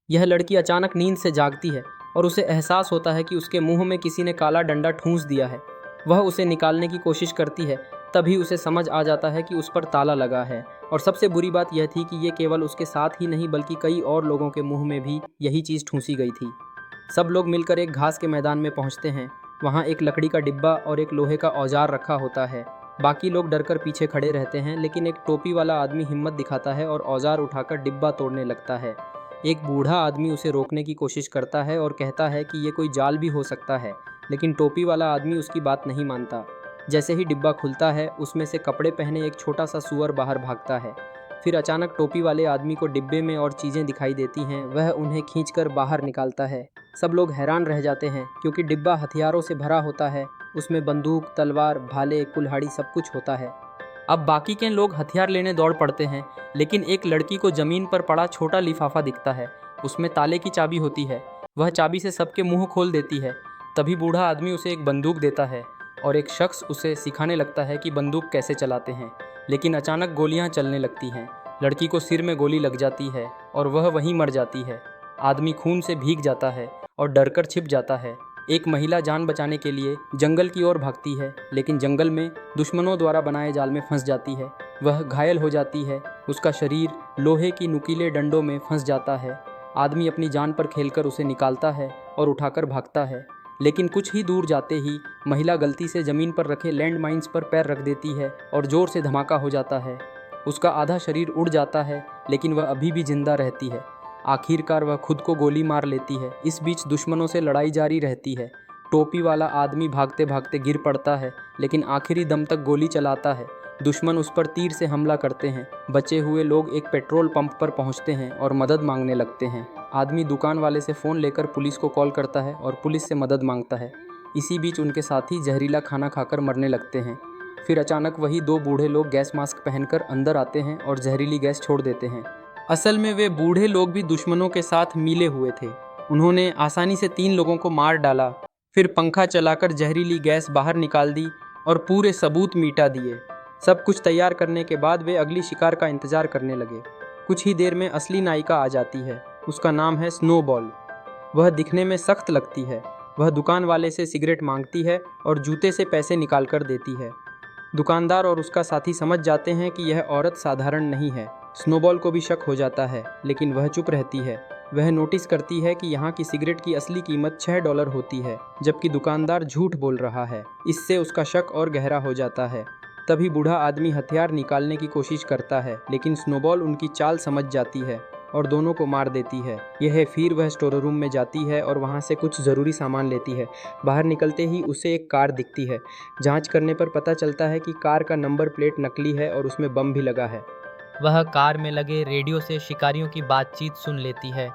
यह लड़की अचानक नींद से जागती है और उसे एहसास होता है कि उसके मुंह में किसी ने काला डंडा ठूंस दिया है। वह उसे निकालने की कोशिश करती है, तभी उसे समझ आ जाता है कि उस पर ताला लगा है। और सबसे बुरी बात यह थी कि ये केवल उसके साथ ही नहीं बल्कि कई और लोगों के मुंह में भी यही चीज़ ठूंसी गई थी। सब लोग मिलकर एक घास के मैदान में पहुंचते हैं। वहां एक लकड़ी का डिब्बा और एक लोहे का औजार रखा होता है। बाकी लोग डरकर पीछे खड़े रहते हैं, लेकिन एक टोपी वाला आदमी हिम्मत दिखाता है और औजार उठाकर डिब्बा तोड़ने लगता है। एक बूढ़ा आदमी उसे रोकने की कोशिश करता है और कहता है कि ये कोई जाल भी हो सकता है, लेकिन टोपी वाला आदमी उसकी बात नहीं मानता। जैसे ही डिब्बा खुलता है, उसमें से कपड़े पहने एक छोटा सा सुअर बाहर भागता है। फिर अचानक टोपी वाले आदमी को डिब्बे में और चीज़ें दिखाई देती हैं। वह उन्हें खींचकर बाहर निकालता है। सब लोग हैरान रह जाते हैं क्योंकि डिब्बा हथियारों से भरा होता है। उसमें बंदूक, तलवार, भाले, कुल्हाड़ी सब कुछ होता है। अब बाकी के लोग हथियार लेने दौड़ पड़ते हैं, लेकिन एक लड़की को जमीन पर पड़ा छोटा लिफाफा दिखता है। उसमें ताले की चाबी होती है। वह चाबी से सबके मुंह खोल देती है। तभी बूढ़ा आदमी उसे एक बंदूक देता है और एक शख्स उसे सिखाने लगता है कि बंदूक कैसे चलाते हैं। लेकिन अचानक गोलियां चलने लगती हैं। लड़की को सिर में गोली लग जाती है और वह वहीं मर जाती है। आदमी खून से भीग जाता है और डरकर छिप जाता है। एक महिला जान बचाने के लिए जंगल की ओर भागती है, लेकिन जंगल में दुश्मनों द्वारा बनाए जाल में फंस जाती है। वह घायल हो जाती है। उसका शरीर लोहे की नुकीले डंडों में फंस जाता है। आदमी अपनी जान पर खेलकर उसे निकालता है और उठाकर भागता है, लेकिन कुछ ही दूर जाते ही महिला गलती से ज़मीन पर रखे लैंड माइंस पर पैर रख देती है और ज़ोर से धमाका हो जाता है। उसका आधा शरीर उड़ जाता है, लेकिन वह अभी भी जिंदा रहती है। आखिरकार वह खुद को गोली मार लेती है। इस बीच दुश्मनों से लड़ाई जारी रहती है। टोपी वाला आदमी भागते भागते गिर पड़ता है, लेकिन आखिरी दम तक गोली चलाता है। दुश्मन उस पर तीर से हमला करते हैं। बचे हुए लोग एक पेट्रोल पंप पर पहुंचते हैं और मदद मांगने लगते हैं। आदमी दुकान वाले से फ़ोन लेकर पुलिस को कॉल करता है और पुलिस से मदद मांगता है। इसी बीच उनके साथी जहरीला खाना खाकर मरने लगते हैं। फिर अचानक वही दो बूढ़े लोग गैस मास्क पहनकर अंदर आते हैं और जहरीली गैस छोड़ देते हैं। असल में वे बूढ़े लोग भी दुश्मनों के साथ मिले हुए थे। उन्होंने आसानी से 3 लोगों को मार डाला, फिर पंखा चलाकर जहरीली गैस बाहर निकाल दी और पूरे सबूत मिटा दिए। सब कुछ तैयार करने के बाद वे अगली शिकार का इंतजार करने लगे। कुछ ही देर में असली नायिका आ जाती है। उसका नाम है स्नोबॉल। वह दिखने में सख्त लगती है। वह दुकान वाले से सिगरेट मांगती है और जूते से पैसे निकाल कर देती है। दुकानदार और उसका साथी समझ जाते हैं कि यह औरत साधारण नहीं है। स्नोबॉल को भी शक हो जाता है, लेकिन वह चुप रहती है। वह नोटिस करती है कि यहाँ की सिगरेट की असली कीमत $6 होती है, जबकि दुकानदार झूठ बोल रहा है। इससे उसका शक और गहरा हो जाता है। तभी बूढ़ा आदमी हथियार निकालने की कोशिश करता है, लेकिन स्नोबॉल उनकी चाल समझ जाती है और दोनों को मार देती है। फिर वह स्टोर रूम में जाती है और वहाँ से कुछ ज़रूरी सामान लेती है। बाहर निकलते ही उसे एक कार दिखती है। जांच करने पर पता चलता है कि कार का नंबर प्लेट नकली है और उसमें बम भी लगा है। वह कार में लगे रेडियो से शिकारियों की बातचीत सुन लेती है।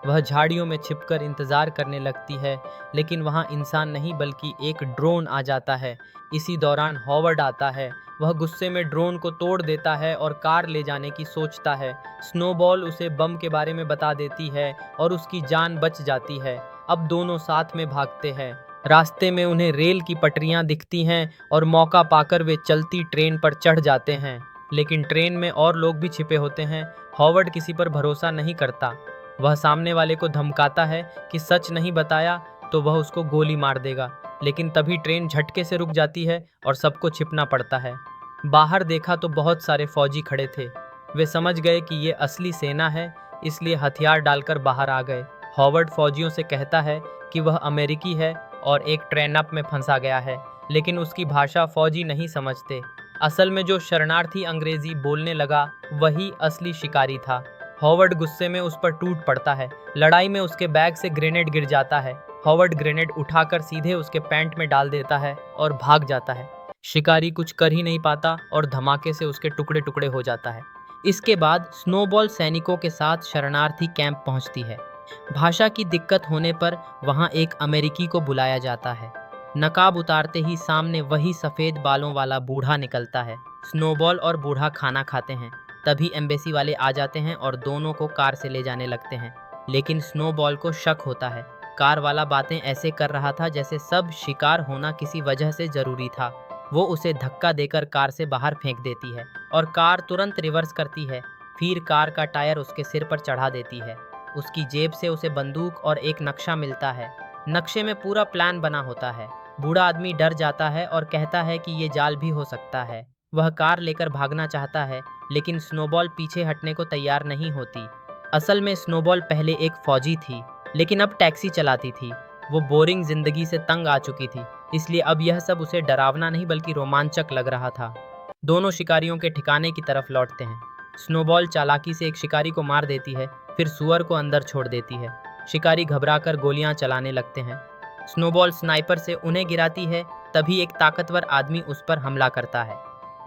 वह झाड़ियों में छिपकर इंतजार करने लगती है, लेकिन वहाँ इंसान नहीं बल्कि एक ड्रोन आ जाता है। इसी दौरान हॉवर्ड आता है। वह गुस्से में ड्रोन को तोड़ देता है और कार ले जाने की सोचता है। स्नोबॉल उसे बम के बारे में बता देती है और उसकी जान बच जाती है। अब दोनों साथ में भागते हैं। रास्ते में उन्हें रेल की पटरियां दिखती हैं और मौका पाकर वे चलती ट्रेन पर चढ़ जाते हैं, लेकिन ट्रेन में और लोग भी छिपे होते हैं। हॉवर्ड किसी पर भरोसा नहीं करता। वह सामने वाले को धमकाता है कि सच नहीं बताया तो वह उसको गोली मार देगा, लेकिन तभी ट्रेन झटके से रुक जाती है और सबको छिपना पड़ता है। बाहर देखा तो बहुत सारे फौजी खड़े थे। वे समझ गए कि ये असली सेना है, इसलिए हथियार डालकर बाहर आ गए। हॉवर्ड फौजियों से कहता है कि वह अमेरिकी है और एक ट्रेनअप में फंसा गया है, लेकिन उसकी भाषा फौजी नहीं समझते। असल में जो शरणार्थी अंग्रेजी बोलने लगा वही असली शिकारी था। हॉवर्ड गुस्से में उस पर टूट पड़ता है। लड़ाई में उसके बैग से ग्रेनेड गिर जाता है। हॉवर्ड ग्रेनेड उठाकर सीधे उसके पैंट में डाल देता है और भाग जाता है। शिकारी कुछ कर ही नहीं पाता और धमाके से उसके टुकड़े टुकड़े हो जाता है। इसके बाद स्नोबॉल सैनिकों के साथ शरणार्थी कैंप पहुंचती है। भाषा की दिक्कत होने पर वहां एक अमेरिकी को बुलाया जाता है। नकाब उतारते ही सामने वही सफ़ेद बालों वाला बूढ़ा निकलता है। स्नोबॉल और बूढ़ा खाना खाते हैं। तभी एम्बेसी वाले आ जाते हैं और दोनों को कार से ले जाने लगते हैं, लेकिन स्नोबॉल को शक होता है। कार वाला बातें ऐसे कर रहा था जैसे सब शिकार होना किसी वजह से ज़रूरी था। वो उसे धक्का देकर कार से बाहर फेंक देती है और कार तुरंत रिवर्स करती है। फिर कार का टायर उसके सिर पर चढ़ा देती है। उसकी जेब से उसे बंदूक और एक नक्शा मिलता है। नक्शे में पूरा प्लान बना होता है। बूढ़ा आदमी डर जाता है और कहता है कि ये जाल भी हो सकता है। वह कार लेकर भागना चाहता है, लेकिन स्नोबॉल पीछे हटने को तैयार नहीं होती। असल में स्नोबॉल पहले एक फौजी थी, लेकिन अब टैक्सी चलाती थी। वो बोरिंग जिंदगी से तंग आ चुकी थी, इसलिए अब यह सब उसे डरावना नहीं बल्कि रोमांचक लग रहा था। दोनों शिकारियों के ठिकाने की तरफ लौटते हैं। स्नोबॉल चालाकी से एक शिकारी को मार देती है, फिर सुअर को अंदर छोड़ देती है। शिकारी घबराकर गोलियां चलाने लगते हैं। स्नोबॉल स्नाइपर से उन्हें गिराती है, तभी एक ताकतवर आदमी उस पर हमला करता है,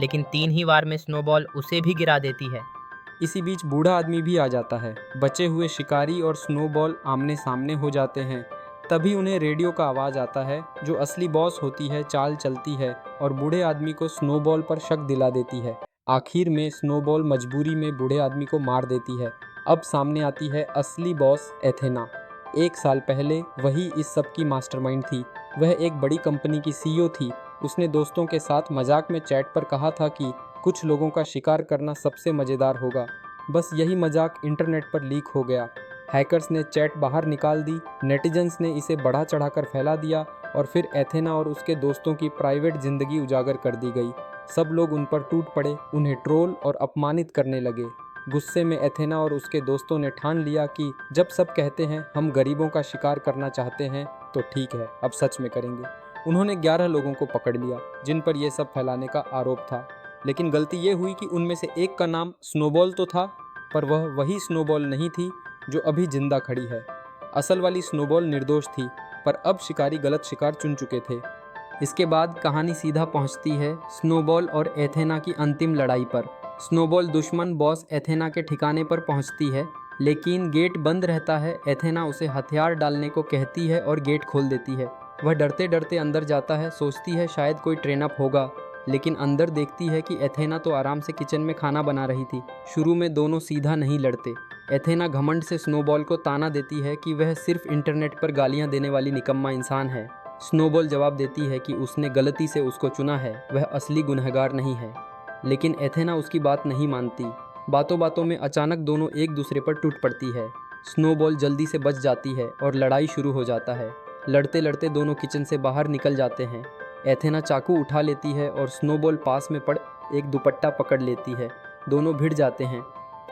लेकिन 3 ही वार में स्नोबॉल उसे भी गिरा देती है। इसी बीच बूढ़ा आदमी भी आ जाता है। बचे हुए शिकारी और स्नोबॉल आमने सामने हो जाते हैं। तभी उन्हें रेडियो का आवाज़ आता है। जो असली बॉस होती है चाल चलती है और बूढ़े आदमी को स्नोबॉल पर शक दिला देती है। आखिर में स्नोबॉल मजबूरी में बूढ़े आदमी को मार देती है। अब सामने आती है असली बॉस एथेना। 1 साल पहले वही इस सब की मास्टरमाइंड थी। वह एक बड़ी कंपनी की सीईओ थी। उसने दोस्तों के साथ मजाक में चैट पर कहा था कि कुछ लोगों का शिकार करना सबसे मज़ेदार होगा। बस यही मजाक इंटरनेट पर लीक हो गया। हैकर्स ने चैट बाहर निकाल दी, नेटिजन्स ने इसे बढ़ा चढ़ाकर फैला दिया और फिर एथेना और उसके दोस्तों की प्राइवेट जिंदगी उजागर कर दी गई। सब लोग उन पर टूट पड़े, उन्हें ट्रोल और अपमानित करने लगे। गुस्से में एथेना और उसके दोस्तों ने ठान लिया कि जब सब कहते हैं हम गरीबों का शिकार करना चाहते हैं तो ठीक है, अब सच में करेंगे। उन्होंने 11 लोगों को पकड़ लिया जिन पर यह सब फैलाने का आरोप था। लेकिन गलती ये हुई कि उनमें से एक का नाम स्नोबॉल तो था, पर वह वही स्नोबॉल नहीं थी जो अभी जिंदा खड़ी है। असल वाली स्नोबॉल निर्दोष थी, पर अब शिकारी गलत शिकार चुन चुके थे। इसके बाद कहानी सीधा पहुंचती है स्नोबॉल और एथेना की अंतिम लड़ाई पर। स्नोबॉल दुश्मन बॉस एथेना के ठिकाने पर पहुंचती है, लेकिन गेट बंद रहता है। एथेना उसे हथियार डालने को कहती है और गेट खोल देती है। वह डरते डरते अंदर जाता है, सोचती है शायद कोई ट्रेन अप होगा, लेकिन अंदर देखती है कि एथेना तो आराम से किचन में खाना बना रही थी। शुरू में दोनों सीधा नहीं लड़ते। एथेना घमंड से स्नोबॉल को ताना देती है कि वह सिर्फ इंटरनेट पर गालियां देने वाली निकम्मा इंसान है। स्नोबॉल जवाब देती है कि उसने गलती से उसको चुना है, वह असली गुनहगार नहीं है। लेकिन एथेना उसकी बात नहीं मानती। बातों बातों में अचानक दोनों एक दूसरे पर टूट पड़ती है। स्नोबॉल जल्दी से बच जाती है और लड़ाई शुरू हो जाता है। लड़ते लड़ते दोनों किचन से बाहर निकल जाते हैं। एथेना चाकू उठा लेती है और स्नोबॉल पास में पड़ एक दुपट्टा पकड़ लेती है। दोनों भिड़ जाते हैं।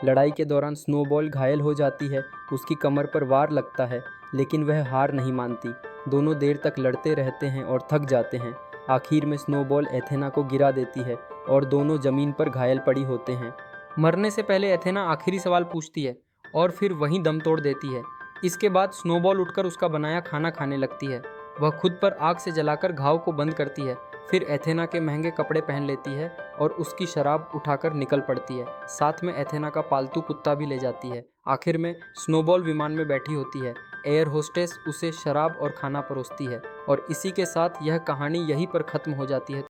लड़ाई के दौरान स्नोबॉल घायल हो जाती है, उसकी कमर पर वार लगता है, लेकिन वह हार नहीं मानती। दोनों देर तक लड़ते रहते हैं और थक जाते हैं। आखिर में स्नोबॉल एथेना को गिरा देती है और दोनों जमीन पर घायल पड़ी होते हैं। मरने से पहले एथेना आखिरी सवाल पूछती है और फिर वहीं दम तोड़ देती है। इसके बाद स्नोबॉल उठकर उसका बनाया खाना खाने लगती है। वह खुद पर आग से जलाकर घाव को बंद करती है, फिर एथेना के महंगे कपड़े पहन लेती है और उसकी शराब उठाकर निकल पड़ती है। साथ में एथेना का पालतू कुत्ता भी ले जाती है। आखिर में स्नोबॉल विमान में बैठी होती है। एयर होस्टेस उसे शराब और खाना परोसती है और इसी के साथ यह कहानी यहीं पर ख़त्म हो जाती है।